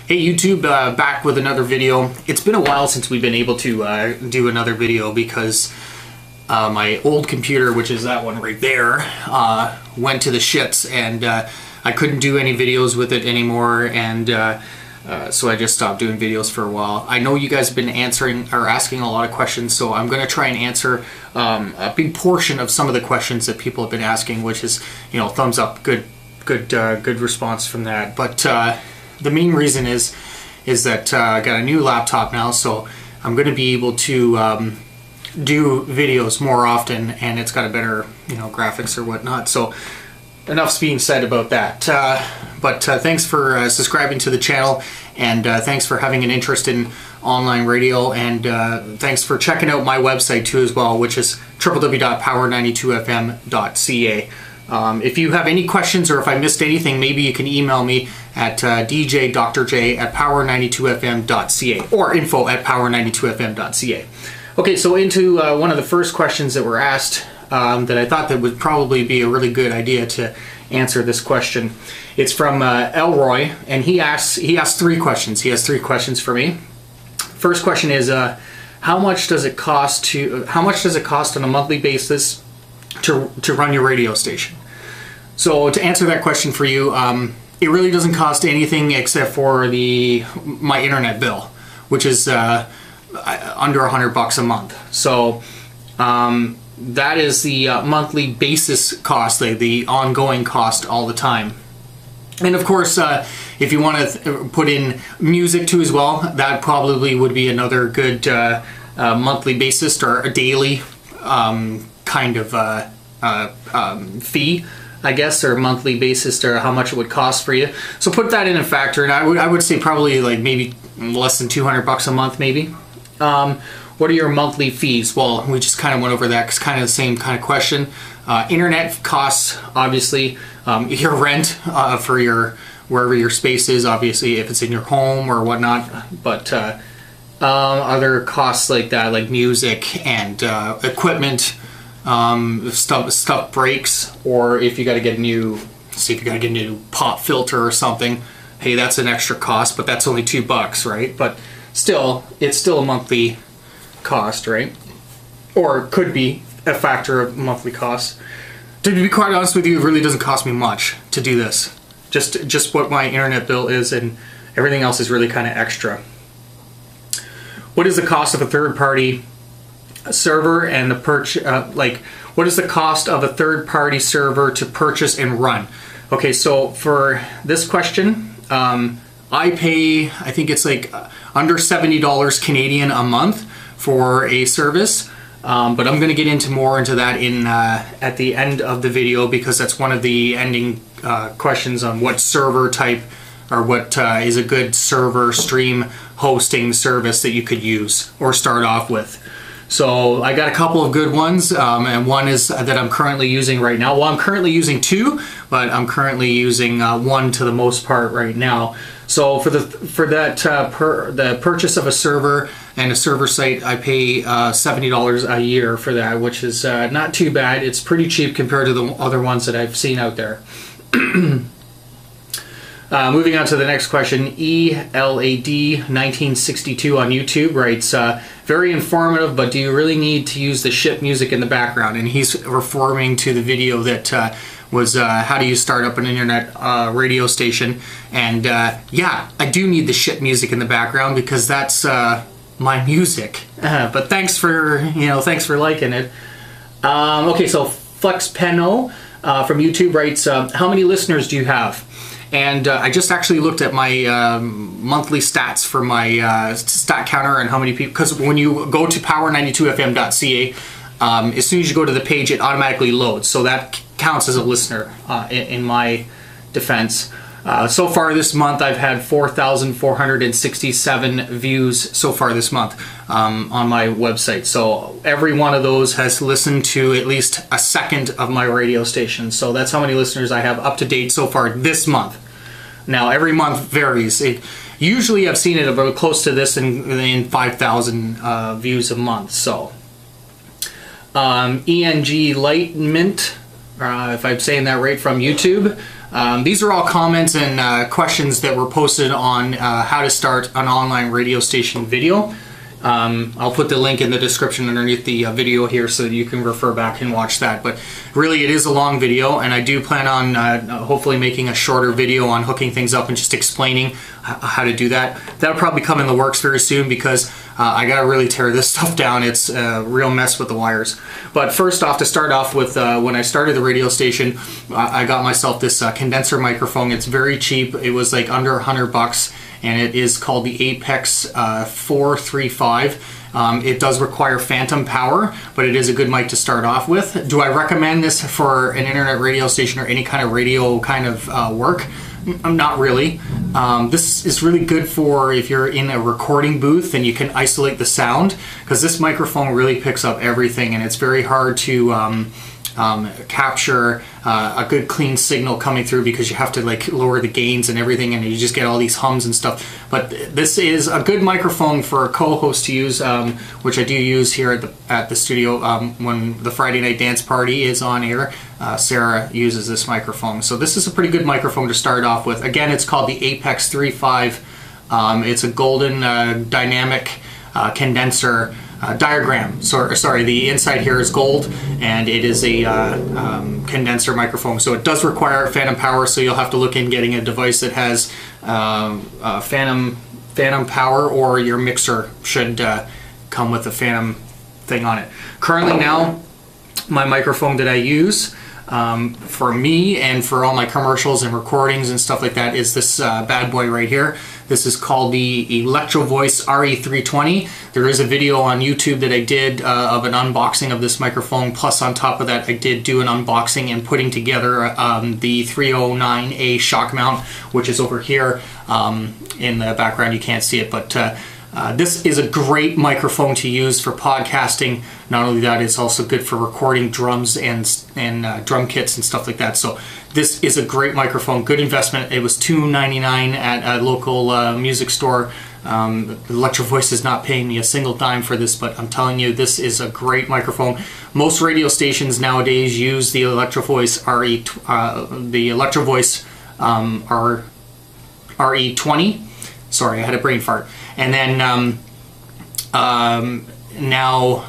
Hey YouTube, back with another video. It's been a while since we've been able to do another video because my old computer, which is that one right there, went to the shits, and I couldn't do any videos with it anymore, and so I just stopped doing videos for a while. I know you guys have been answering or asking a lot of questions, so I'm going to try and answer a big portion of some of the questions that people have been asking, which is, you know, thumbs up, good response from that. But the main reason is that I got a new laptop now, so I'm going to be able to do videos more often, and it's got a better, you know, graphics or whatnot. So enough's being said about that. But thanks for subscribing to the channel, and thanks for having an interest in online radio, and thanks for checking out my website too as well, which is www.power92fm.ca. If you have any questions or if I missed anything, maybe you can email me at djdrj@power92fm.ca or info@power92fm.ca. Okay, so into one of the first questions that were asked that I thought that would probably be a really good idea to answer this question. It's from Elroy, and he asks three questions. He has three questions for me. First question is, how much does it cost on a monthly basis to run your radio station? So to answer that question for you, it really doesn't cost anything except for my internet bill, which is under $100 a month. So that is the monthly basis cost, the ongoing cost all the time. And of course, if you want to put in music too as well, that probably would be another good monthly basis or a daily kind of fee, I guess, or monthly basis, or how much it would cost for you. So put that in a factor, and I would say probably like maybe less than $200 a month, maybe. What are your monthly fees? Well, we just kind of went over that. It's kind of the same kind of question. Internet costs, obviously. Your rent for wherever your space is, obviously, if it's in your home or whatnot. But other costs like that, like music and equipment. If stuff breaks, or if you got to get a new, say if you got to get a new pop filter or something, hey, that's an extra cost, but that's only $2, right? But still, it's still a monthly cost, right? Or it could be a factor of monthly costs. To be quite honest with you, it really doesn't cost me much to do this. Just what my internet bill is, and everything else is really kind of extra. What is the cost of a third-party server and the what is the cost of a third-party server to purchase and run? Okay, so for this question, I pay, I think it's like under $70 Canadian a month for a service, but I'm going to get into more into that at the end of the video, because that's one of the ending questions on what server type or what is a good server stream hosting service that you could use or start off with. So I got a couple of good ones, and one is that I'm currently using right now. Well, I'm currently using two, but I'm currently using one to the most part right now. So for the purchase of a server and a server site, I pay $70 a year for that, which is not too bad. It's pretty cheap compared to the other ones that I've seen out there. Moving on to the next question, ELAD1962 on YouTube writes, very informative, but do you really need to use the shit music in the background? And he's referring to the video that was how do you start up an internet radio station. And yeah, I do need the shit music in the background because that's my music. But thanks for liking it. Okay, so FlexPeno from YouTube writes, how many listeners do you have? And I just actually looked at my monthly stats for my stat counter and how many people, because when you go to power92fm.ca, as soon as you go to the page, it automatically loads. So that counts as a listener in my defense. So far this month, I've had 4,467 views so far this month on my website. So every one of those has listened to at least a second of my radio station. So that's how many listeners I have up to date so far this month. Now, every month varies. Usually I've seen it about close to this in 5,000 views a month. So ENG Lightmint, if I'm saying that right, from YouTube, These are all comments and questions that were posted on how to start an online radio station video. I'll put the link in the description underneath the video here so that you can refer back and watch that. But really, it is a long video, and I do plan on hopefully making a shorter video on hooking things up and just explaining how to do that. That'll probably come in the works very soon, because I gotta really tear this stuff down. It's a real mess with the wires. But first off, to start off with, when I started the radio station, I got myself this condenser microphone. It's very cheap. It was like under $100. And it is called the Apex 435. It does require phantom power, but it is a good mic to start off with. Do I recommend this for an internet radio station or any kind of radio kind of work? Not really. This is really good for if you're in a recording booth and you can isolate the sound, because this microphone really picks up everything, and it's very hard to capture a good clean signal coming through, because you have to like lower the gains and everything, and you just get all these hums and stuff. But this is a good microphone for a co-host to use, which I do use here at the studio when the Friday Night Dance Party is on air. Sarah uses this microphone, so this is a pretty good microphone to start off with. Again, it's called the Apex 35. It's a golden dynamic condenser diagram. Sorry, the inside here is gold, and it is a condenser microphone. So it does require phantom power, so you'll have to look in getting a device that has phantom power, or your mixer should come with a phantom thing on it. Currently now, my microphone that I use for me and for all my commercials and recordings and stuff like that is this bad boy right here. This is called the Electro-Voice RE320. There is a video on YouTube that I did of an unboxing of this microphone, plus on top of that I did do an unboxing and putting together the 309A shock mount, which is over here in the background. You can't see it, but this is a great microphone to use for podcasting. Not only that, it's also good for recording drums and drum kits and stuff like that. So this is a great microphone, good investment. It was $2.99 at a local music store. Electro-Voice is not paying me a single dime for this, but I'm telling you, this is a great microphone. Most radio stations nowadays use the Electro-Voice RE20. Sorry, I had a brain fart. And then now,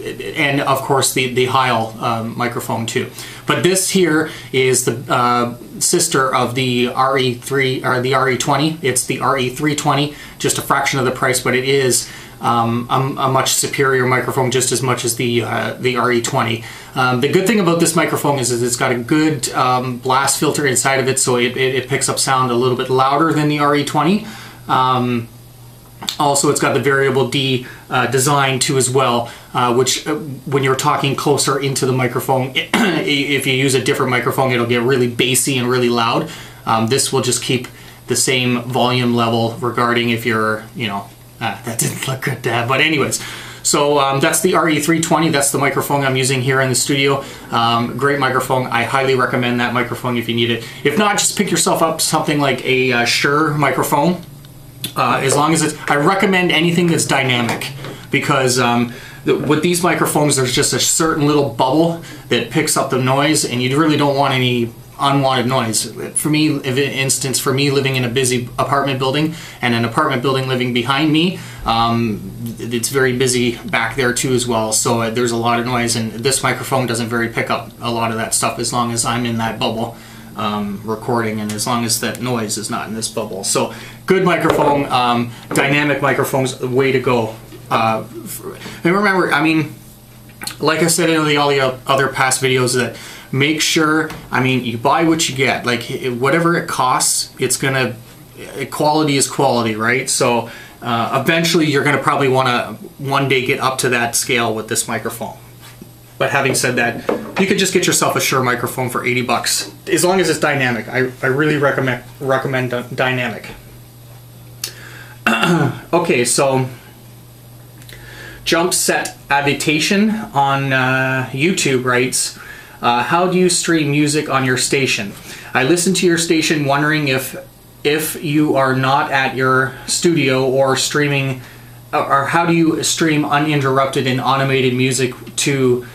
and of course the Heil microphone too. But this here is the sister of the RE3 or the RE20. It's the RE320, just a fraction of the price, but it is a much superior microphone, just as much as the RE20. The good thing about this microphone is it's got a good blast filter inside of it, so it picks up sound a little bit louder than the RE20. Also, it's got the variable D design too as well, which when you're talking closer into the microphone, if you use a different microphone, it'll get really bassy and really loud. This will just keep the same volume level regarding if you're, you know, that didn't look good, Dad. But anyways, so that's the RE320. That's the microphone I'm using here in the studio. Great microphone. I highly recommend that microphone if you need it. If not, just pick yourself up something like a Shure microphone. As long as it's, I recommend anything that's dynamic, because with these microphones there's just a certain little bubble that picks up the noise, and you really don't want any unwanted noise. For me, for me living in a busy apartment building and an apartment building living behind me, it's very busy back there too as well, so there's a lot of noise, and this microphone doesn't very pick up a lot of that stuff as long as I'm in that bubble recording, and as long as that noise is not in this bubble. So good microphone. Dynamic microphones, the way to go. And remember, I mean, like I said in all the other past videos, that make sure, I mean, you buy what you get. Like, whatever it costs, it's gonna, quality is quality, right? So eventually you're gonna probably want to one day get up to that scale with this microphone. But having said that, you could just get yourself a Shure microphone for 80 bucks, as long as it's dynamic. I really recommend dynamic. Okay, so Jump Set Avitation on YouTube writes, how do you stream music on your station? I listen to your station wondering if you are not at your studio or streaming, or how do you stream uninterrupted and automated music to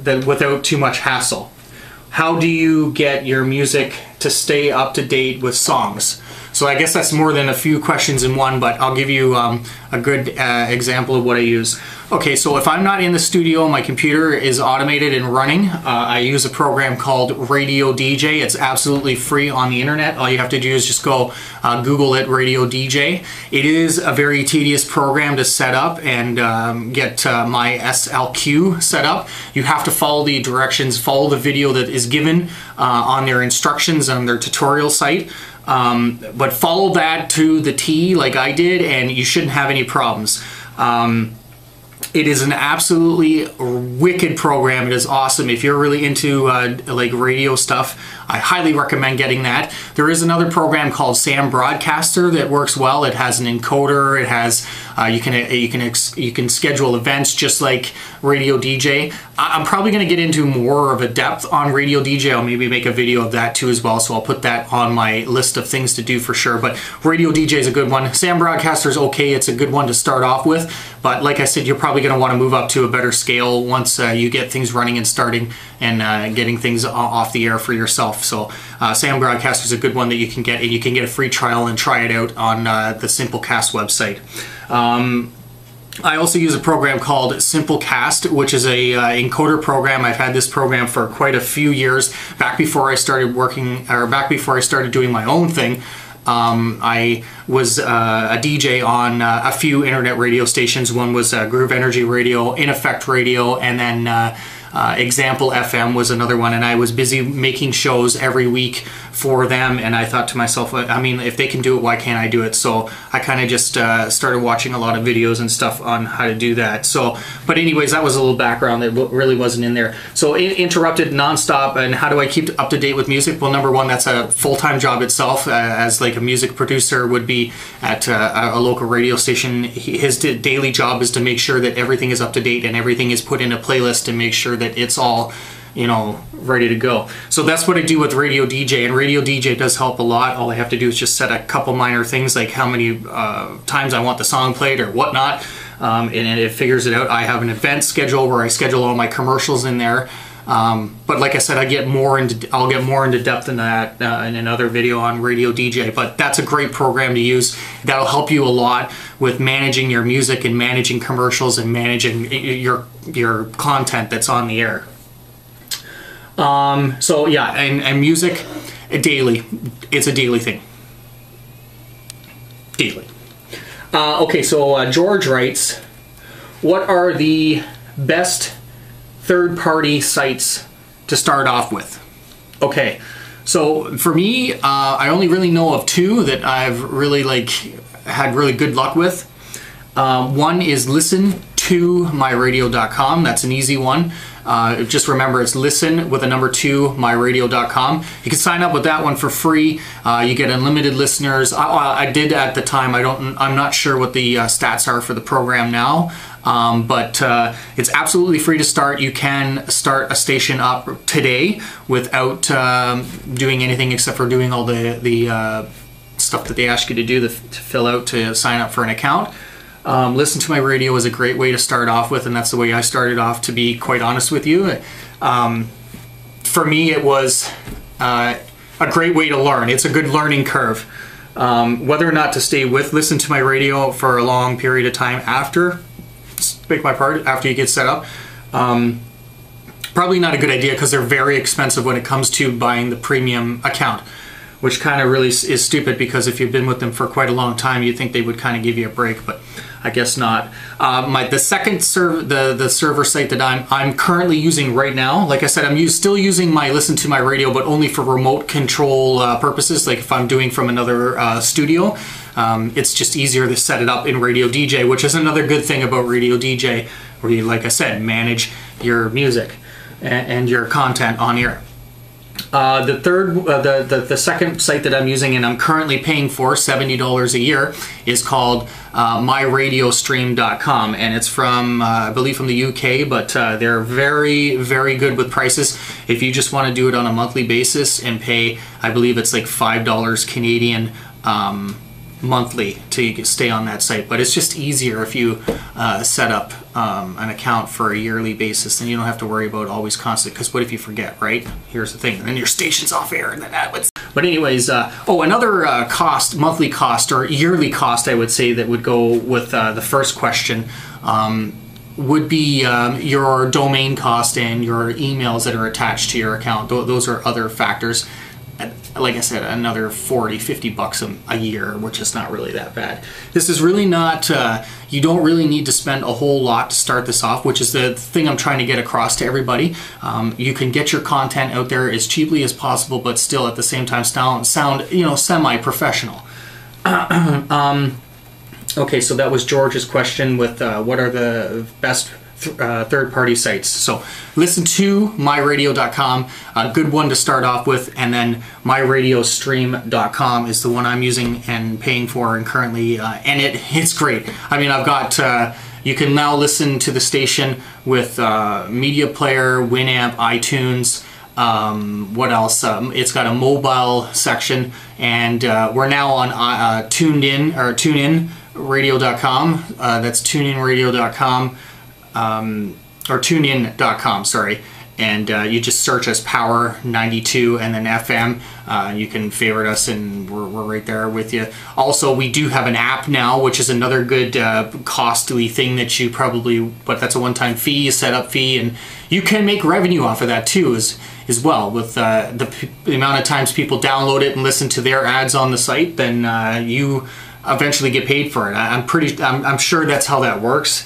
without too much hassle? how do you get your music to stay up to date with songs? So I guess that's more than a few questions in one, but I'll give you a good example of what I use. Okay, so if I'm not in the studio, my computer is automated and running. I use a program called Radio DJ. It's absolutely free on the internet. All you have to do is just go Google it, Radio DJ. It is a very tedious program to set up and get my SLQ set up. You have to follow the directions, follow the video that is given on their instructions on their tutorial site. But follow that to the T like I did, and you shouldn't have any problems. It is an absolutely wicked program. It is awesome. If you're really into like radio stuff, I highly recommend getting that. There is another program called Sam Broadcaster that works well. It has an encoder. It has you can schedule events just like Radio DJ. I'm probably going to get into more of a depth on Radio DJ. I'll maybe make a video of that too as well, so I'll put that on my list of things to do for sure. But Radio DJ is a good one. Sam Broadcaster is okay. It's a good one to start off with, but like I said, you're probably going to want to move up to a better scale once you get things running and starting and getting things off the air for yourself. So Sam Broadcaster is a good one that you can get, and you can get a free trial and try it out on the Simplecast website. I also use a program called Simplecast, which is a encoder program. I've had this program for quite a few years. Back before I started working, or back before I started doing my own thing, I was a DJ on a few internet radio stations. One was Groove Energy Radio, In Effect Radio, and then Example FM was another one, and I was busy making shows every week for them, and I thought to myself, I mean, if they can do it, why can't I do it? So I kind of just started watching a lot of videos and stuff on how to do that. So, but anyways, that was a little background that really wasn't in there. So interrupted nonstop, and how do I keep up to date with music? Well, number one, that's a full-time job itself, as like a music producer would be at a local radio station. His daily job is to make sure that everything is up to date and everything is put in a playlist and make sure that it's all, you know, ready to go. So that's what I do with Radio DJ, and Radio DJ does help a lot. All I have to do is just set a couple minor things like how many times I want the song played or whatnot, and it figures it out. I have an event schedule where I schedule all my commercials in there. But like I said, I'll get more into depth in that in another video on Radio DJ. But that's a great program to use. That'll help you a lot with managing your music and managing commercials and managing your content that's on the air. So yeah, and music, daily. It's a daily thing. Daily. Okay, so George writes, what are the best third-party sites to start off with? Okay, so for me, I only really know of two that I've really had really good luck with. One is listentomyradio.com. That's an easy one. Just remember, it's listen with a number 2 myradio.com. You can sign up with that one for free. You get unlimited listeners. I did at the time. I'm not sure what the stats are for the program now. But it's absolutely free to start. You can start a station up today without doing anything except for doing all the stuff that they ask you to do to fill out to sign up for an account. Listen to My Radio is a great way to start off with, and that's the way I started off, to be quite honest with you. For me, it was a great way to learn. It's a good learning curve. Whether or not to stay with Listen to My Radio for a long period of time after, beg my pardon, after you get set up, probably not a good idea, because they're very expensive when it comes to buying the premium account, which kind of really is stupid, because if you've been with them for quite a long time, you'd think they would kind of give you a break, but I guess not. The second the server site that I'm currently using right now, like I said, I'm still using my Listen to My Radio, but only for remote control purposes, like if I'm doing from another studio. It's just easier to set it up in Radio DJ, which is another good thing about Radio DJ, where you, like I said, manage your music and your content on air. The second site that I'm using, and I'm currently paying for $70 a year, is called myradiostream.com, and it's from I believe from the UK, but they're very, very good with prices. If you just want to do it on a monthly basis and pay, I believe it's like $5 Canadian monthly to stay on that site, but it's just easier if you set up an account for a yearly basis, then you don't have to worry about always constant, because what if you forget, right? Here's the thing, and then your station's off air, and then that would... But anyways, oh, another cost, monthly cost or yearly cost, I would say, that would go with the first question would be your domain cost and your emails that are attached to your account. Those are other factors. Like I said, another 40, 50 bucks a year, which is not really that bad. This is really not, you don't really need to spend a whole lot to start this off, which is the thing I'm trying to get across to everybody. You can get your content out there as cheaply as possible, but still at the same time sound you know, semi-professional. Okay, so that was George's question with what are the best third-party sites. So listen to myradio.com, a good one to start off with, and then myradiostream.com is the one I'm using and paying for and currently, and it's great. I mean, I've got, you can now listen to the station with Media Player, Winamp, iTunes, what else? It's got a mobile section, and we're now on TuneIn.radio.com. That's TuneInRadio.com. Or tunein.com, sorry, and you just search as Power 92 and then FM. You can favorite us, and we're right there with you. Also, we do have an app now, which is another good costly thing that you probably, but that's a one-time fee, a setup fee, and you can make revenue off of that too as well. With the amount of times people download it and listen to their ads on the site, then you eventually get paid for it. I'm sure that's how that works.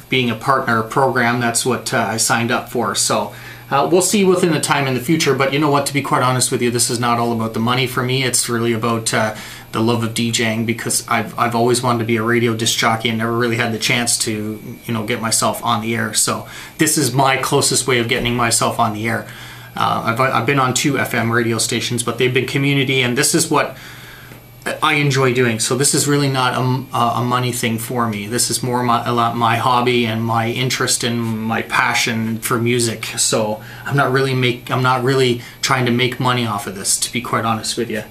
Being a partner program, that's what I signed up for. So we'll see within the time in the future, but you know what, to be quite honest with you, this is not all about the money for me. It's really about the love of DJing, because I've always wanted to be a radio disc jockey and never really had the chance to, you know, get myself on the air. So this is my closest way of getting myself on the air. I've been on 2 FM radio stations, but they've been community, and this is what I enjoy doing. So this is really not a money thing for me. This is more my hobby and my interest and my passion for music. So I'm not really trying to make money off of this, to be quite honest with you.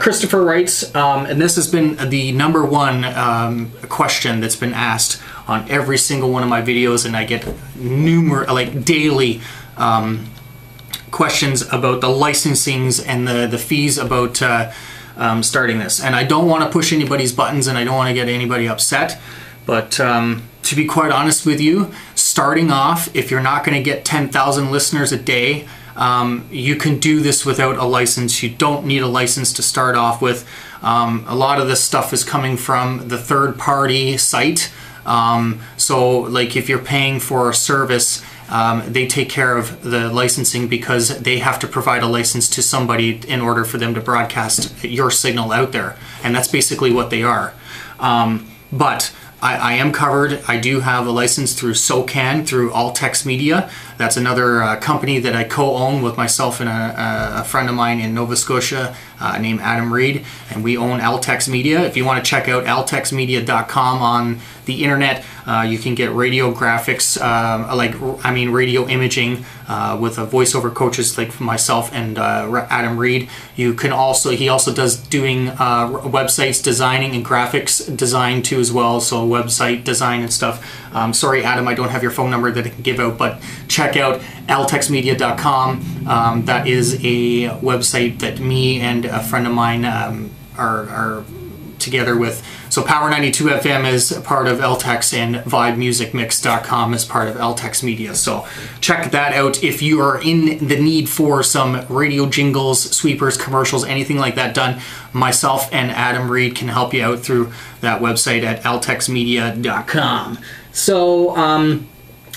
Christopher writes, and this has been the #1 question that's been asked on every single one of my videos, and I get like daily questions about the licensings and the fees about starting this. And I don't want to push anybody's buttons, and I don't want to get anybody upset, but to be quite honest with you, starting off, if you're not going to get 10,000 listeners a day, you can do this without a license. You don't need a license to start off with. A lot of this stuff is coming from the third-party site. So like if you're paying for a service, they take care of the licensing, because they have to provide a license to somebody in order for them to broadcast your signal out there, and that's basically what they are. But I am covered. I do have a license through SOCAN, through Altex Media. That's another company that I co-own with myself and a friend of mine in Nova Scotia named Adam Reed, and we own Altex Media. If you want to check out altexmedia.com on the internet, you can get radio graphics, radio imaging with voiceover coaches like myself and Adam Reed. You can also, he also does doing websites designing and graphics design too as well, so website design and stuff. Sorry Adam, I don't have your phone number that I can give out, but check out altexmedia.com. That is a website that me and a friend of mine are together with. So Power 92 FM is part of Altex, and vibemusicmix.com is part of Altex Media. So check that out if you are in the need for some radio jingles, sweepers, commercials, anything like that done. Myself and Adam Reed can help you out through that website at altexmedia.com. So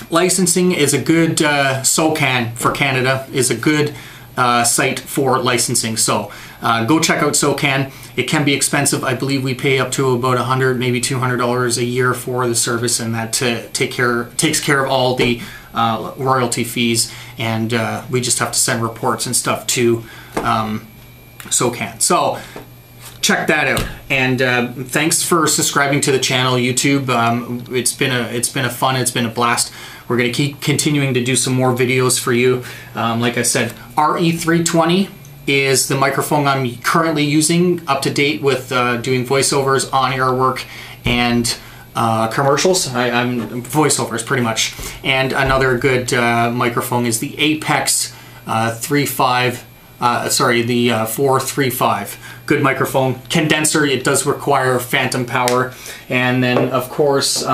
licensing is a good, SOCAN for Canada is a good site for licensing. So go check out SOCAN. It can be expensive. I believe we pay up to about $100, maybe $200 a year for the service, and that takes care of all the royalty fees, and we just have to send reports and stuff to SOCAN. So check that out, and thanks for subscribing to the channel, YouTube. It's been a blast. We're going to keep continuing to do some more videos for you. Like I said, RE320 is the microphone I'm currently using, up to date with doing voiceovers, on-air work, and commercials. I'm voiceovers pretty much. And another good microphone is the Apex 435. Good microphone. Condenser, it does require phantom power. And then of course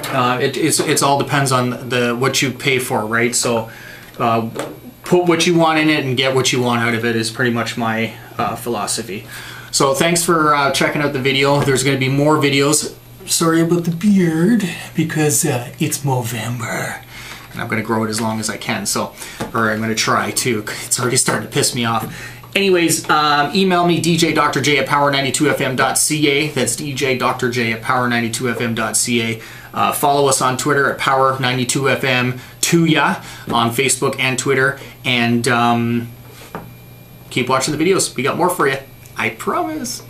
it's all depends on what you pay for, right? So put what you want in it and get what you want out of it is pretty much my philosophy. So thanks for checking out the video. There's going to be more videos. Sorry about the beard, because it's Movember. And I'm going to grow it as long as I can, or I'm going to try to. It's already starting to piss me off. Anyways, email me, djdrj@power92fm.ca. That's djdrj@power92fm.ca. Follow us on Twitter at power92fm Tuya on Facebook and Twitter. And keep watching the videos. We got more for you. I promise.